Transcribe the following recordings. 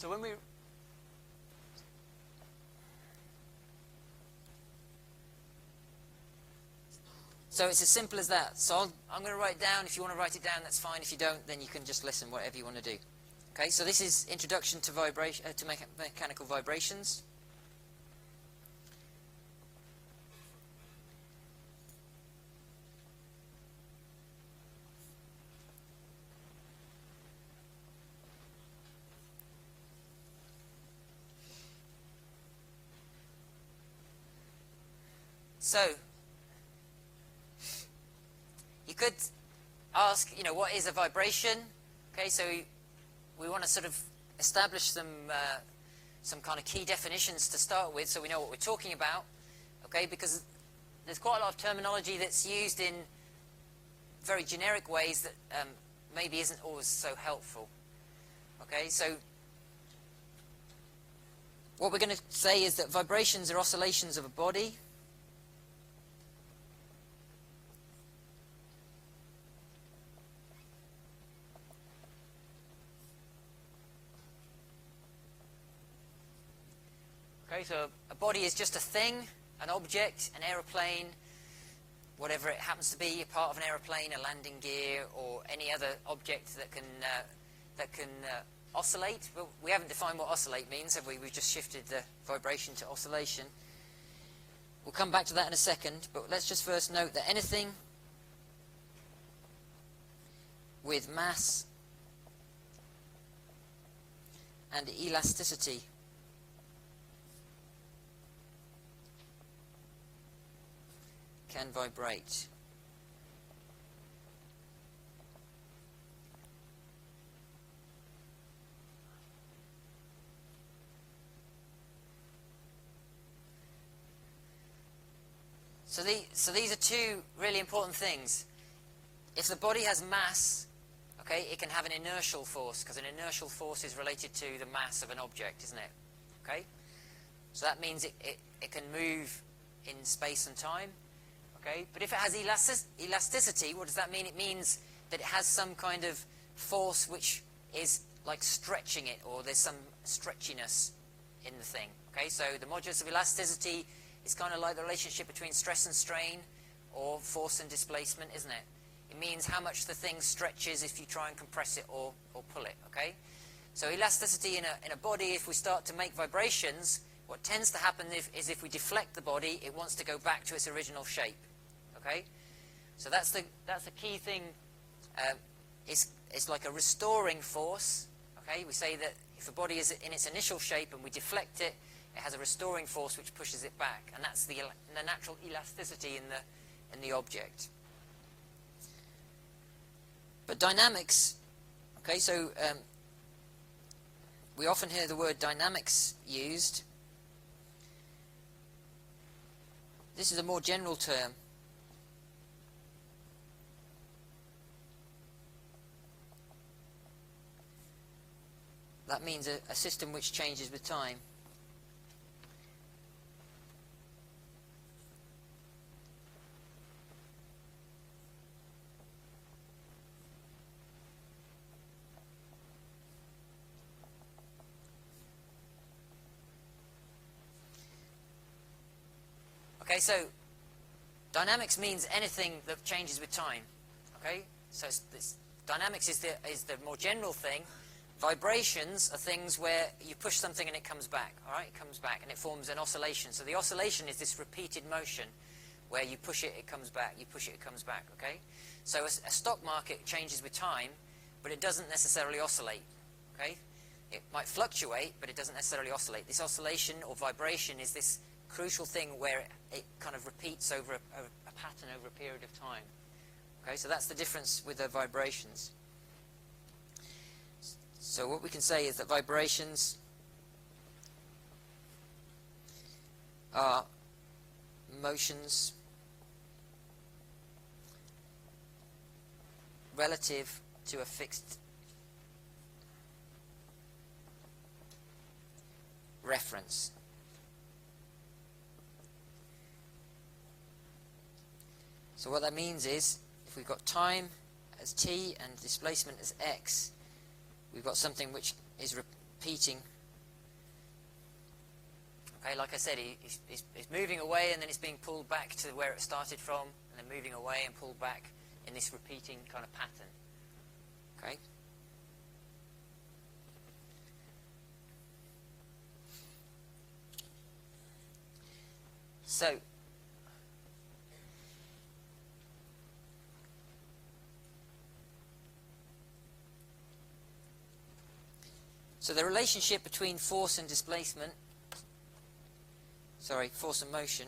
So when we So it's as simple as that. So I'm going to write it down. If you want to write it down, that's fine. If you don't, then you can just listen, whatever you want to do. Okay, so this is Introduction to Mechanical Vibrations. So you could ask, what is a vibration? Okay, so we want to sort of establish some kind of key definitions to start with, so we know what we're talking about. Okay, because there's quite a lot of terminology that's used in very generic ways that maybe isn't always so helpful. Okay, so what we're going to say is that vibrations are oscillations of a body. Okay, so a body is just a thing, an object, an aeroplane, whatever it happens to be, a part of an aeroplane, a landing gear, or any other object that can oscillate. Well, we haven't defined what oscillate means, have we? We've just shifted the vibration to oscillation. We'll come back to that in a second, but let's just first note that anything with mass and elasticity can vibrate. So these are two really important things. If the body has mass, okay, it can have an inertial force, because an inertial force is related to the mass of an object, isn't it? Okay? So that means it can move in space and time. Okay? But if it has elasticity, what does that mean? It means that it has some kind of force which is like stretching it, or there's some stretchiness in the thing. Okay? So the modulus of elasticity is kind of like the relationship between stress and strain, or force and displacement, isn't it? It means how much the thing stretches if you try and compress it or pull it. Okay? So elasticity in a body, if we start to make vibrations, what tends to happen is if we deflect the body, it wants to go back to its original shape. Okay, so that's the key thing. It's like a restoring force. Okay, we say that if a body is in its initial shape and we deflect it, it has a restoring force which pushes it back, and that's the natural elasticity in the object. But dynamics. Okay, so we often hear the word dynamics used. This is a more general term. That means a system which changes with time. Okay, so dynamics means anything that changes with time. Okay, so dynamics is the more general thing. Vibrations are things where you push something and it comes back. All right, it comes back and it forms an oscillation. So the oscillation is this repeated motion where you push it, it comes back. You push it, it comes back. Okay, so a stock market changes with time, but it doesn't necessarily oscillate. Okay, it might fluctuate, but it doesn't necessarily oscillate. This oscillation or vibration is this crucial thing where it kind of repeats over a pattern over a period of time. Okay, so that's the difference with the vibrations. So what we can say is that vibrations are motions relative to a fixed reference. So what that means is, if we've got time as t and displacement as x, we've got something which is repeating Okay, like I said, it's moving away and then it's being pulled back to where it started from, and then moving away and pulled back in this repeating kind of pattern. Okay? So the relationship between force and displacement, force and motion,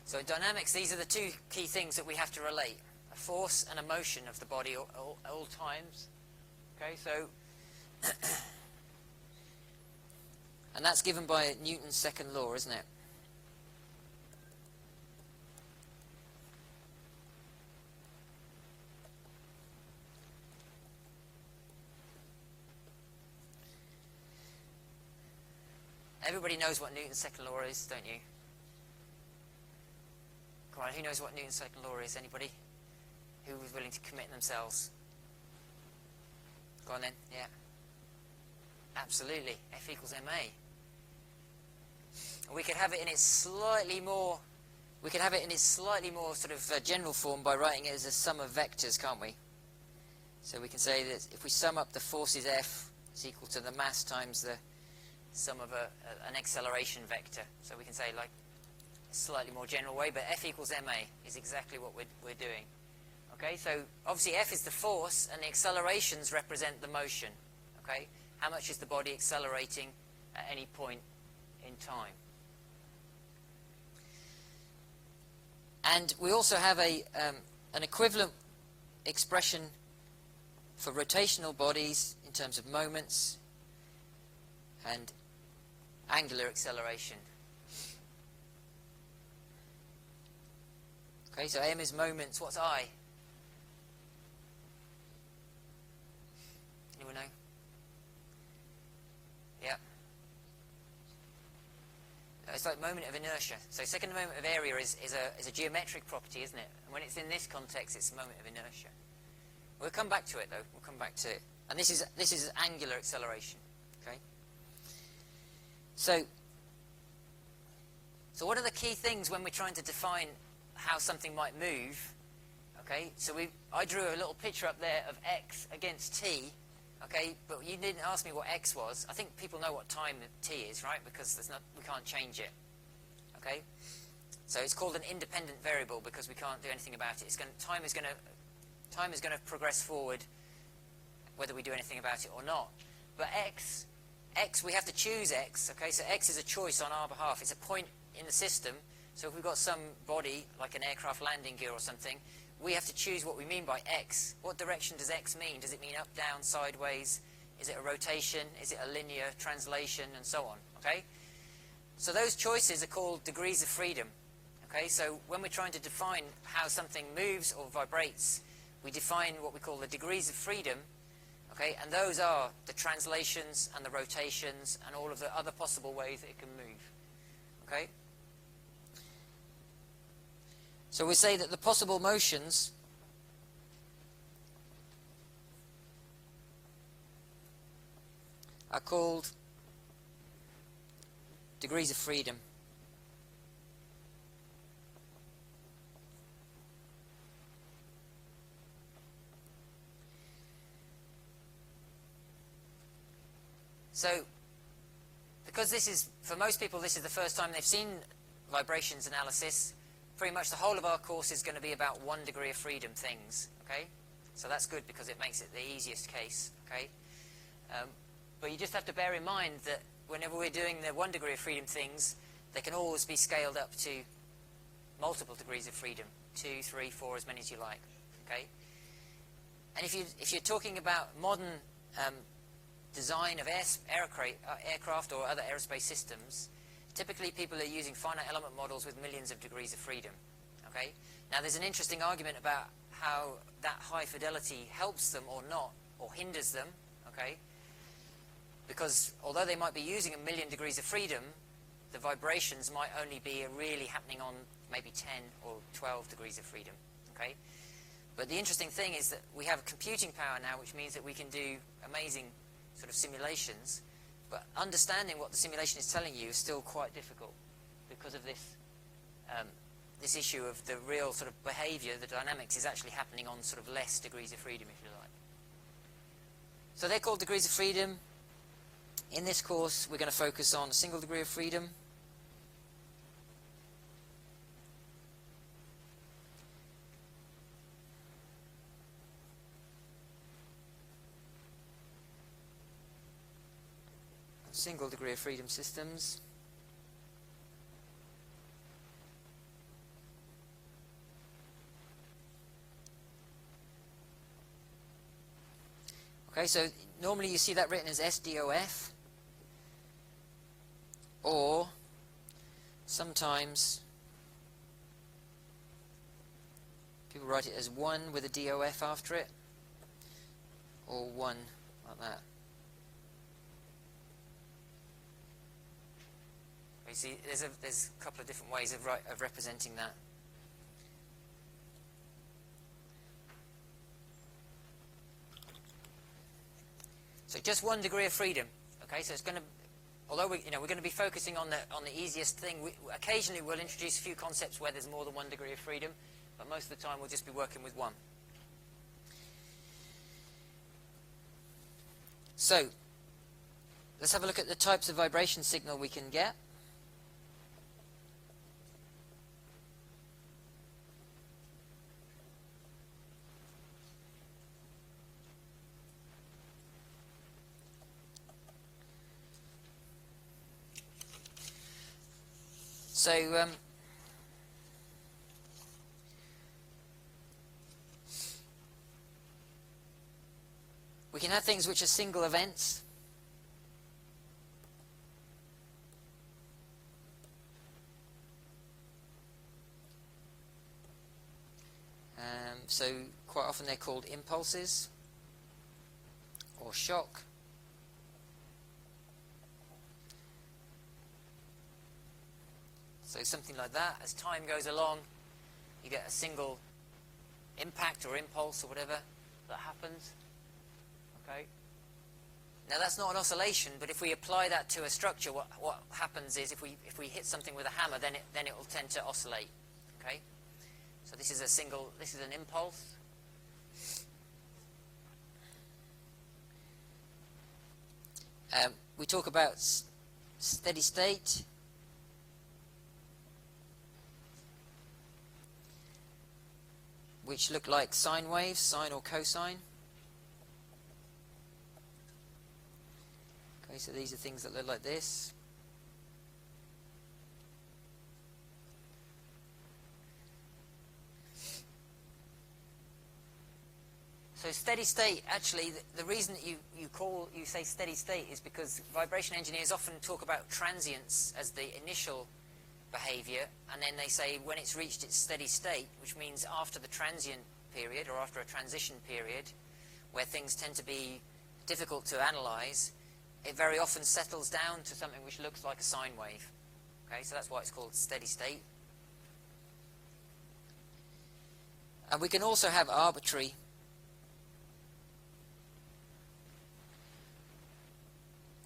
so in dynamics, these are the two key things that we have to relate: a force and a motion of the body at all times. Okay, so and that's given by Newton's second law, isn't it? Everybody knows what Newton's second law is, don't you? Come on, who knows what Newton's second law is? Anybody? Who was willing to commit themselves? Go on then, yeah. Absolutely, F equals ma. And we could have it in its slightly more, sort of general form by writing it as a sum of vectors, can't we? So we can say that if we sum up the forces F, it's equal to the mass times the sum of an acceleration vector. So we can say, like, a slightly more general way, but F equals ma is exactly what we're doing. Okay, so obviously F is the force and the accelerations represent the motion. Okay, how much is the body accelerating at any point in time? And we also have an equivalent expression for rotational bodies in terms of moments and angular acceleration. Okay, so M is moments. What's I? Anyone know? Yeah. It's like moment of inertia. So second moment of area is a geometric property, isn't it? And when it's in this context, it's a moment of inertia. We'll come back to it, though. We'll come back to it. And this is angular acceleration. Okay. So what are the key things when we're trying to define how something might move? Okay. So I drew a little picture up there of x against t. Okay, but you didn't ask me what x was. I think people know what time t is, right? Because we can't change it. Okay, so it's called an independent variable because we can't do anything about it. Time is going to progress forward, whether we do anything about it or not. But x, we have to choose x. Okay, so x is a choice on our behalf. It's a point in the system. So if we've got some body like an aircraft landing gear or something, we have to choose what we mean by x. What direction does x mean? Does it mean up, down, sideways? Is it a rotation? Is it a linear translation? And so on. Okay? So those choices are called degrees of freedom. Okay? So when we're trying to define how something moves or vibrates, we define what we call the degrees of freedom. Okay? And those are the translations and the rotations and all of the other possible ways that it can move. Okay? So we say that the possible motions are called degrees of freedom. So, because this is, for most people, this is the first time they've seen vibrations analysis, pretty much the whole of our course is going to be about 1 degree of freedom things, okay? So that's good because it makes it the easiest case, okay? But you just have to bear in mind that whenever we're doing the 1 degree of freedom things, they can always be scaled up to multiple degrees of freedom, 2, 3, 4, as many as you like, okay? And if you're talking about modern design of aircraft or other aerospace systems, typically people are using finite element models with millions of degrees of freedom. Okay? Now there's an interesting argument about how that high fidelity helps them or not, or hinders them. Okay? Because although they might be using 1,000,000 degrees of freedom, the vibrations might only be really happening on maybe 10 or 12 degrees of freedom. Okay? But the interesting thing is that we have computing power now, which means that we can do amazing sort of simulations, but understanding what the simulation is telling you is still quite difficult because of this this issue of the real sort of behavior, the dynamics is actually happening on sort of less degrees of freedom, if you like. So they're called degrees of freedom. In this course, we're going to focus on a single degree of freedom. Single degree of freedom systems. Okay, so normally you see that written as SDOF, or sometimes people write it as 1 with a DOF after it, or 1 like that. You see, there's a couple of different ways of representing that. So just 1 degree of freedom. Okay, so it's going to, although we're going to be focusing on the easiest thing. Occasionally we'll introduce a few concepts where there's more than 1 degree of freedom, but most of the time we'll just be working with 1. So let's have a look at the types of vibration signal we can get. So we can have things which are single events. So quite often they're called impulses or shock. So something like that, as time goes along, you get a single impact or impulse or whatever that happens. Okay. Now that's not an oscillation, but if we apply that to a structure, what happens is if we hit something with a hammer, then it will tend to oscillate. Okay. So this is an impulse. We talk about steady state. Which look like sine waves, sine or cosine. Okay, so these are things that look like this. So steady state, actually, the reason that you say steady state is because vibration engineers often talk about transients as the initial behavior, and then they say when it's reached its steady state, which means after the transient period or after a transition period where things tend to be difficult to analyze, it very often settles down to something which looks like a sine wave. Okay, so that's why it's called steady state. And we can also have arbitrary,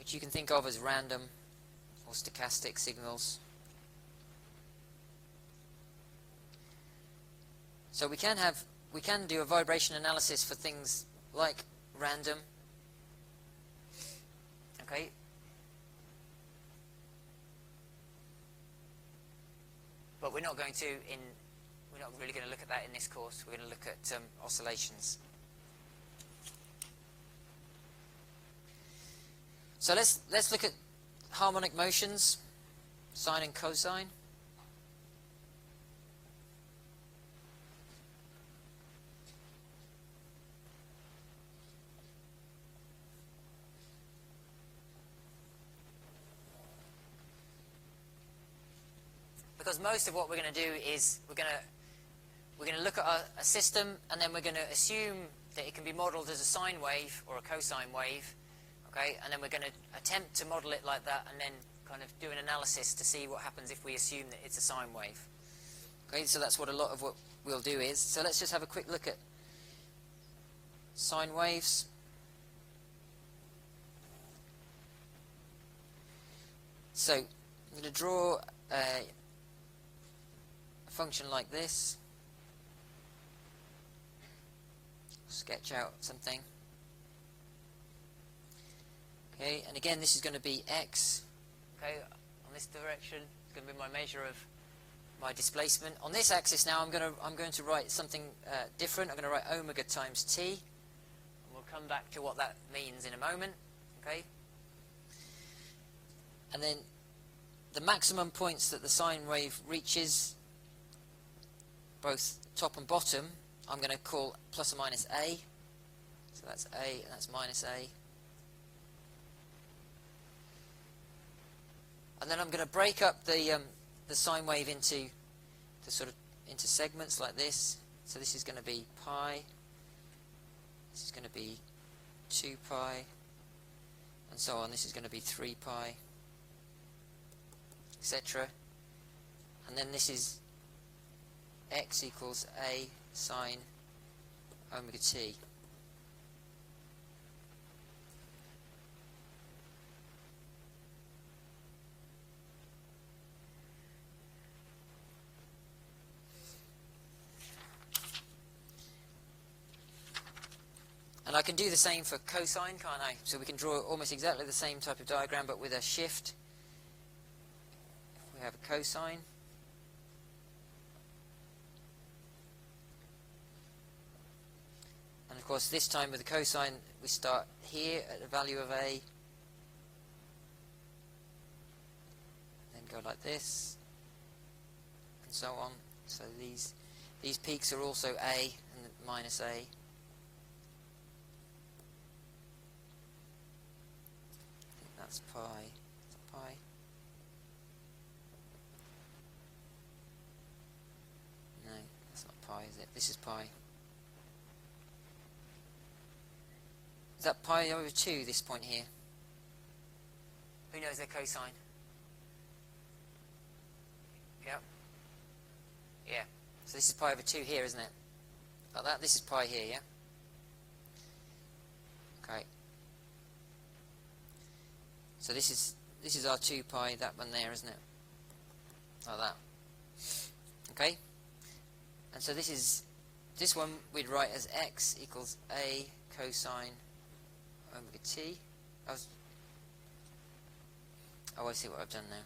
which you can think of as random or stochastic signals. So we can do a vibration analysis for things like random. Okay. But we're not really going to look at that in this course. We're going to look at oscillations. So let's look at harmonic motions, sine and cosine. Because most of what we're going to do is we're going to look at a system, and then we're going to assume that it can be modeled as a sine wave or a cosine wave, okay? And then we're going to attempt to model it like that, and then kind of do an analysis to see what happens if we assume that it's a sine wave. Okay, so that's what a lot of what we'll do is. So let's just have a quick look at sine waves. So I'm going to draw a function like this. Sketch out something. Okay, and again this is going to be x. Okay, on this direction it's going to be my measure of my displacement. On this axis now I'm going to write something different. I'm going to write omega times t. And we'll come back to what that means in a moment. Okay. And then the maximum points that the sine wave reaches, both top and bottom, I'm going to call plus or minus a. So that's a and that's minus a. And then I'm going to break up the sine wave into segments like this. So this is going to be pi. This is going to be 2 pi, and so on. This is going to be 3 pi, etc. And then this is x equals a sine omega t. And I can do the same for cosine, can't I? So we can draw almost exactly the same type of diagram, but with a shift. If we have a cosine, and of course this time with the cosine we start here at the value of a, then go like this, and so on. So these peaks are also a and minus a. That's pi. Is that pi? No, that's not pi, is it? This is pi. Is that pi over 2, this point here? Who knows their cosine? Yep. Yeah. So this is pi over 2 here, isn't it? Like that. This is pi here, yeah? Okay. So this is our 2 pi, that one there, isn't it? Like that. Okay? And so this one we'd write as x equals a cosine omega t. Oh, I see what I've done now.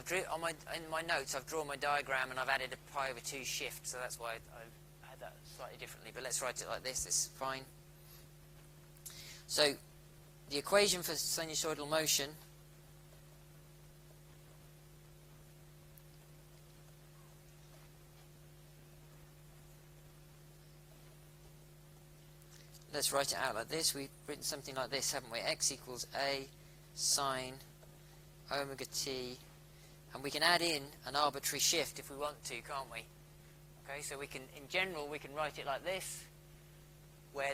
Okay. In my notes I've drawn my diagram and I've added a pi over 2 shift, so that's why I've had that slightly differently, but let's write it like this. This is fine. So the equation for sinusoidal motion let's write it out like this. We've written something like this, haven't we? X equals a sine omega t, and we can add in an arbitrary shift if we want to, can't we? Okay, so we can, in general, we can write it like this, where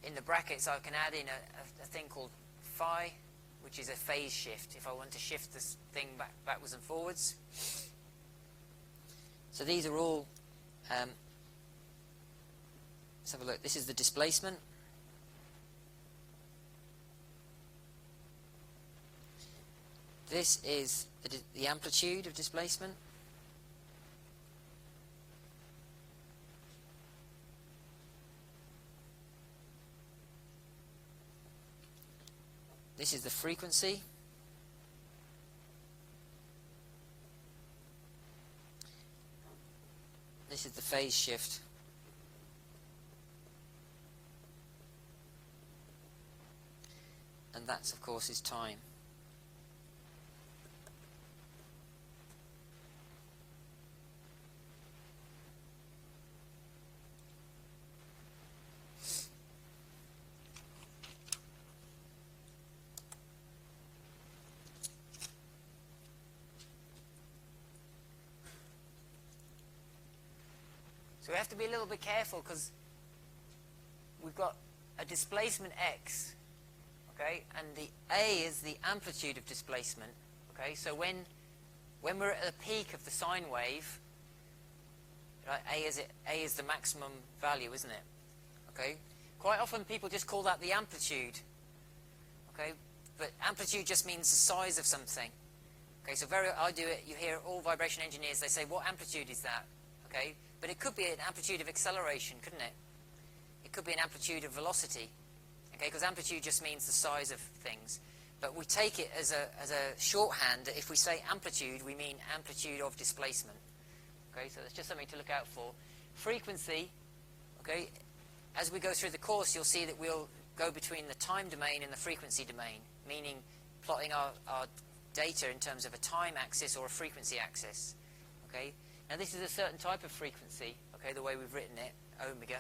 in the brackets I can add in a thing called phi, which is a phase shift, if I want to shift this thing backwards and forwards. So these are all, let's have a look. This is the displacement. This is the amplitude of displacement. This is the frequency. This is the phase shift. And that's, of course, is time. So we have to be a little bit careful because we've got a displacement x, okay, and the A is the amplitude of displacement, okay. So when we're at the peak of the sine wave, right, A is the maximum value, isn't it? Okay. Quite often people just call that the amplitude, okay, but amplitude just means the size of something. Okay, so I do it, you hear all vibration engineers, they say, what amplitude is that? Okay, but it could be an amplitude of acceleration, couldn't it? It could be an amplitude of velocity, okay, because amplitude just means the size of things. But we take it as a shorthand that if we say amplitude, we mean amplitude of displacement. Okay, so that's just something to look out for. Frequency, okay, as we go through the course, you'll see that we'll go between the time domain and the frequency domain, meaning plotting our data in terms of a time axis or a frequency axis. Okay, now this is a certain type of frequency, okay, the way we've written it, omega,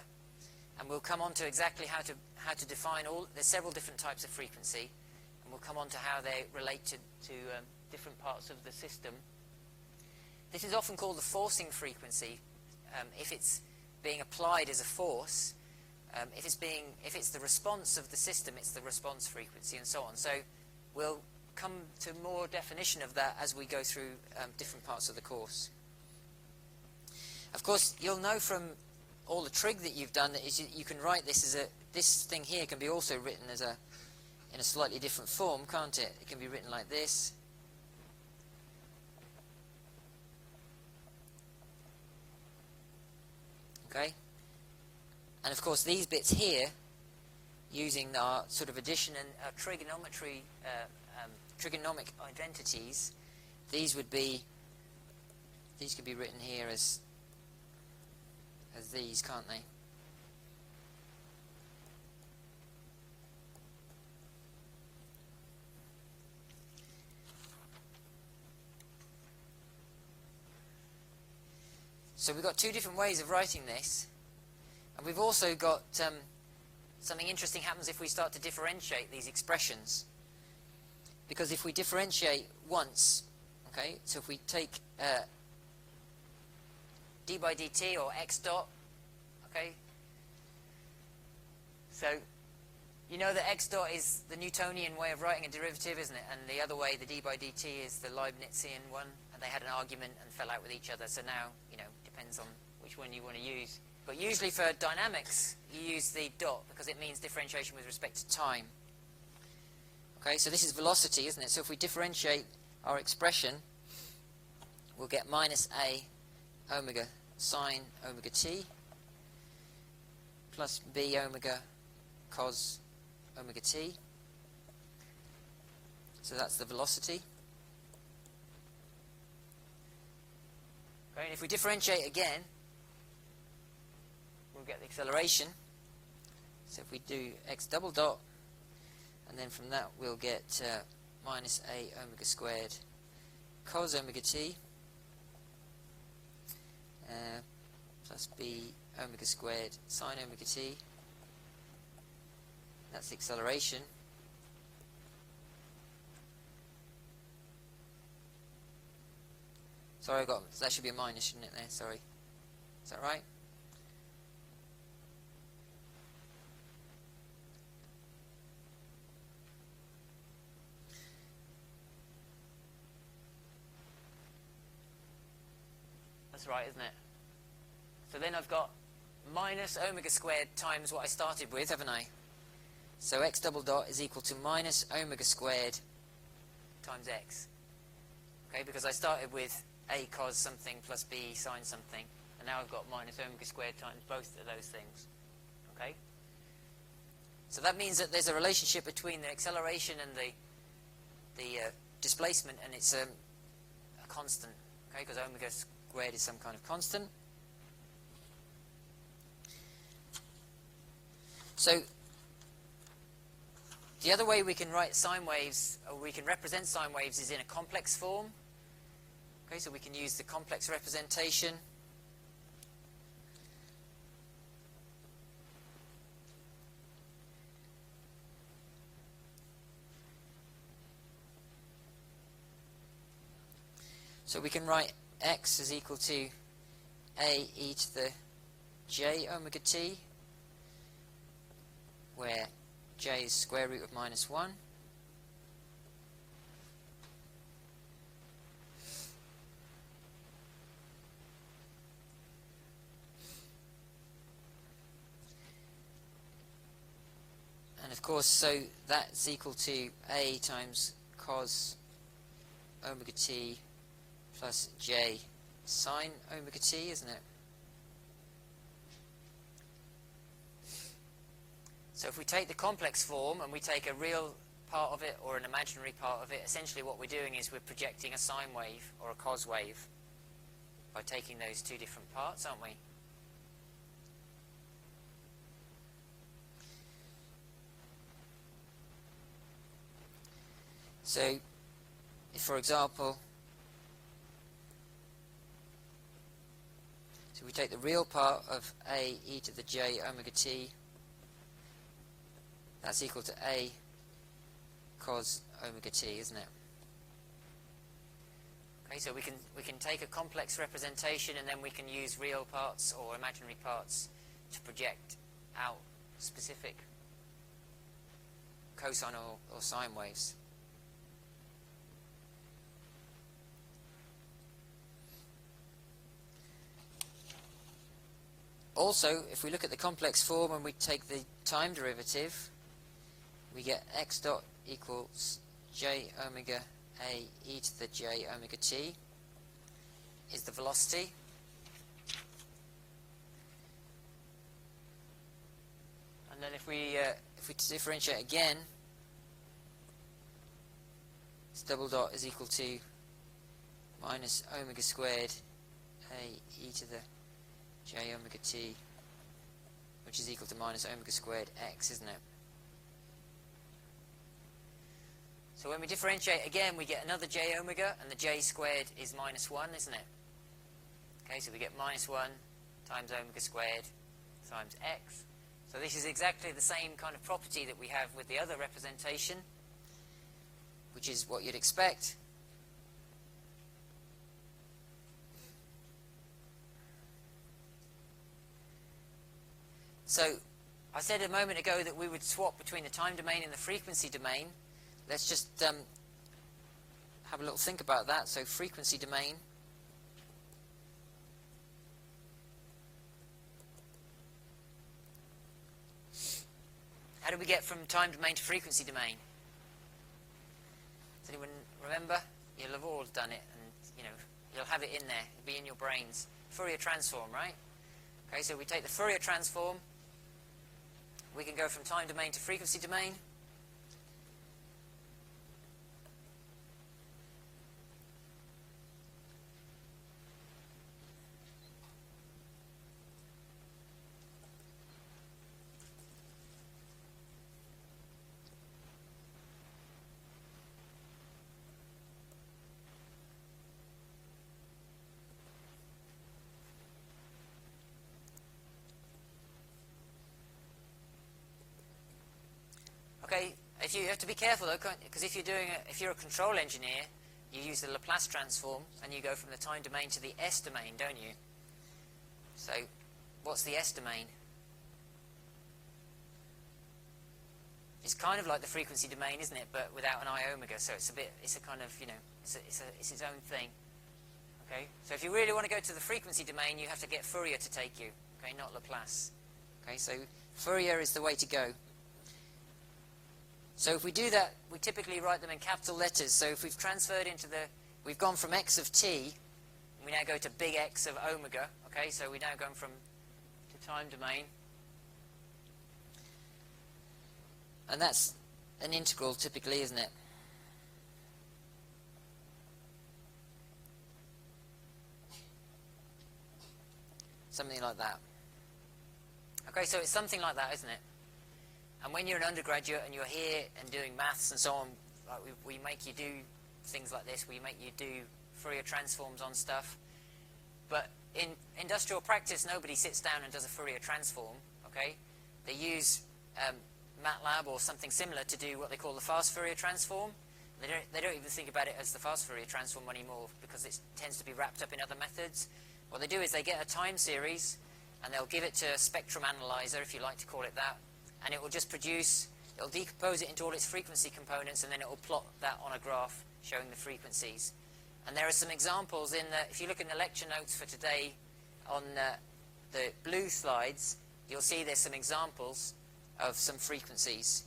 and we'll come on to exactly how to define there's several different types of frequency, and we'll come on to how they relate to different parts of the system. This is often called the forcing frequency if it's being applied as a force. If it's the response of the system, it's the response frequency, and so on. So we'll come to more definition of that as we go through different parts of the course. Of course, you'll know from all the trig that you've done that you can write this as this thing here can be also written as in a slightly different form, can't it? It can be written like this. Okay? And of course these bits here, using our sort of addition and trigonomic identities, these could be written here as these, can't they? So we've got two different ways of writing this, and we've also got something interesting happens if we start to differentiate these expressions. Because if we differentiate once, okay, so if we take d by dt or x dot, okay, so you know that x dot is the Newtonian way of writing a derivative, isn't it? And the other way, the d by dt, is the Leibnizian one, and they had an argument and fell out with each other. So now, you know, depends on which one you want to use. But usually for dynamics, you use the dot because it means differentiation with respect to time. Okay, so this is velocity, isn't it? So if we differentiate our expression, we'll get minus a omega sine omega t plus b omega cos omega t. So that's the velocity. Okay, and if we differentiate again, we'll get the acceleration. So if we do x double dot, and then from that we'll get minus a omega squared cos omega t plus b omega squared sine omega t. That's the acceleration. Sorry, that should be a minus, shouldn't it, there? Sorry. Is that right? That's right, isn't it? So then I've got minus omega squared times what I started with, haven't I? So x double dot is equal to minus omega squared times x. Okay, because I started with a cos something plus b sine something, and now I've got minus omega squared times both of those things. Okay? So that means that there's a relationship between the acceleration and the displacement, and it's a constant. Okay, because omega squared is some kind of constant. So the other way we can write sine waves, or we can represent sine waves, is in a complex form. Okay, so we can use the complex representation. So we can write x is equal to a e to the j omega t, where j is square root of minus 1. And of course, so that's equal to a times cos omega t plus j sine omega t, isn't it? So if we take the complex form and we take a real part of it or an imaginary part of it, essentially what we're doing is we're projecting a sine wave or a cos wave by taking those two different parts, aren't we? So, if for example, so we take the real part of a e to the j omega t, that's equal to a cos omega t, isn't it? Okay, so we can take a complex representation and then we can use real parts or imaginary parts to project out specific cosine or sine waves. Also, if we look at the complex form and we take the time derivative, we get x dot equals j omega a e to the j omega t is the velocity. And then if we differentiate again, this double dot is equal to minus omega squared a e to the j omega t, which is equal to minus omega squared x, isn't it? So when we differentiate again, we get another j omega, and the j squared is minus 1, isn't it? Okay, so we get minus 1 times omega squared times x. So this is exactly the same kind of property that we have with the other representation, which is what you'd expect. So I said a moment ago that we would swap between the time domain and the frequency domain. Let's just have a little think about that. So frequency domain. How do we get from time domain to frequency domain? Does anyone remember? You'll have all done it, and you'll have it in there. It'll be in your brains. Fourier transform, right? Okay, so we take the Fourier transform. We can go from time domain to frequency domain. Okay, you have to be careful though, because if you're a control engineer, you use the Laplace transform and you go from the time domain to the S domain, don't you? So, what's the S domain? It's kind of like the frequency domain, isn't it? But without an I omega, so it's a kind of, it's its own thing. Okay, so if you really want to go to the frequency domain, you have to get Fourier to take you. Okay, not Laplace. Okay, so Fourier is the way to go. So if we do that, we typically write them in capital letters. So if we've transferred we've gone from x of t, we now go to big X of omega. Okay, so we're now going to time domain. And that's an integral typically, isn't it? Something like that. Okay, so it's something like that, isn't it? And when you're an undergraduate and you're here and doing maths and so on, like we make you do things like this. We make you do Fourier transforms on stuff. But in industrial practice, nobody sits down and does a Fourier transform. Okay, they use MATLAB or something similar to do what they call the fast Fourier transform. They don't even think about it as the fast Fourier transform anymore because it tends to be wrapped up in other methods. What they do is they get a time series and they'll give it to a spectrum analyzer, if you like to call it that, and it will just produce, it'll decompose it into all its frequency components, and then it will plot that on a graph showing the frequencies. And there are some examples in the, if you look in the lecture notes for today on the blue slides, you'll see there's some examples of some frequencies,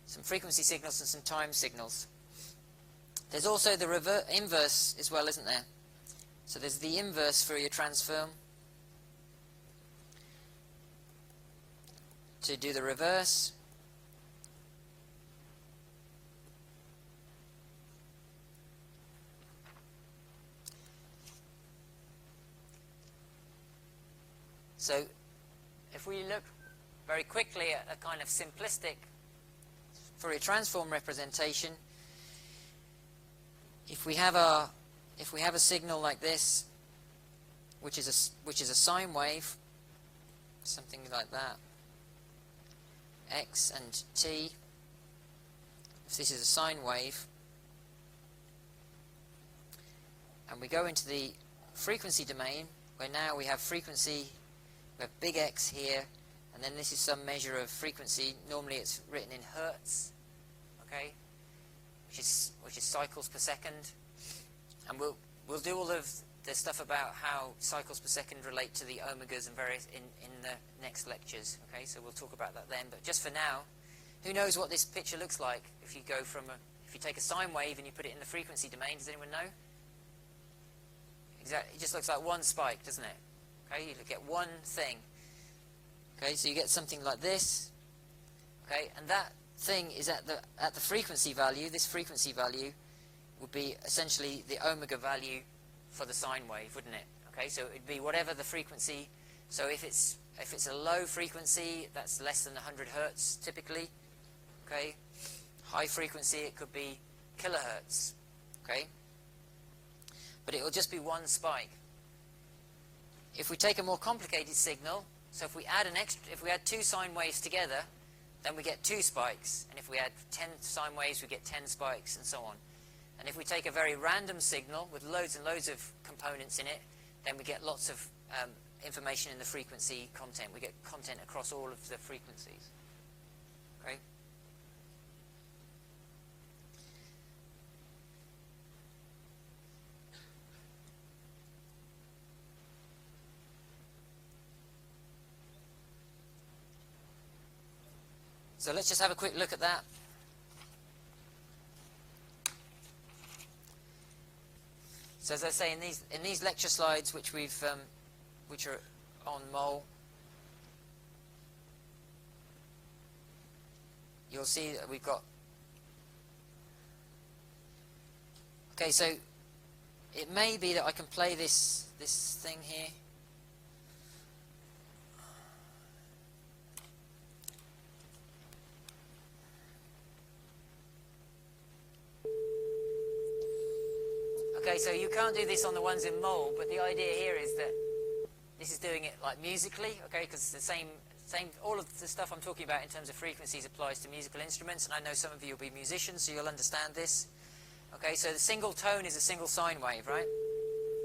some frequency signals and some time signals. There's also the inverse as well, isn't there? So there's the inverse Fourier transform to do the reverse. So if we look very quickly at a kind of simplistic Fourier transform representation, if we have a signal like this, which is a sine wave, something like that, x and t, if this is a sine wave, and we go into the frequency domain, where now we have frequency, we have big X here, and then this is some measure of frequency. Normally it's written in hertz, okay, which is cycles per second, and we'll do all of the stuff about how cycles per second relate to the omegas and various in the next lectures. Okay, so we'll talk about that then. But just for now, who knows what this picture looks like if you go from if you take a sine wave and you put it in the frequency domain? Does anyone know? Exactly, it just looks like one spike, doesn't it? Okay, you get one thing. Okay, so you get something like this. Okay, and that thing is at the frequency value. This frequency value would be essentially the omega value for the sine wave, wouldn't it? Okay, so it'd be whatever the frequency. So if it's a low frequency, that's less than 100 hertz typically. Okay, high frequency, it could be kilohertz. Okay, but it will just be one spike. If we take a more complicated signal, so if we add two sine waves together, then we get 2 spikes, and if we add 10 sine waves, we get 10 spikes, and so on. And if we take a very random signal with loads and loads of components in it, then we get lots of information in the frequency content. We get content across all of the frequencies. Okay? So let's just have a quick look at that. So as I say, in these lecture slides, which are on mole, you'll see that we've got. Okay, so it may be that I can play this thing here. Okay, so you can't do this on the ones in mole, but the idea here is that this is doing it like musically, okay, because the same, all of the stuff I'm talking about in terms of frequencies applies to musical instruments, and I know some of you will be musicians, so you'll understand this. Okay, so the single tone is a single sine wave, right?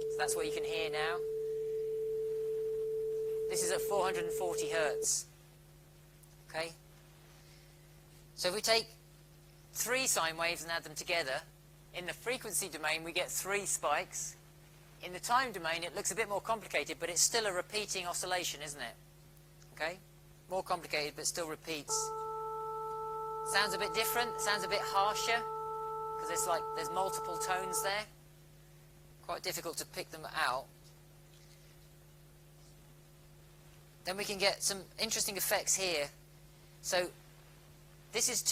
So that's what you can hear now. This is at 440 hertz. Okay? So if we take 3 sine waves and add them together, in the frequency domain we get 3 spikes. In the time domain it looks a bit more complicated, but it's still a repeating oscillation, isn't it? Okay? More complicated, but still repeats. Sounds a bit different, sounds a bit harsher, because there's multiple tones there. Quite difficult to pick them out. Then we can get some interesting effects here. So this is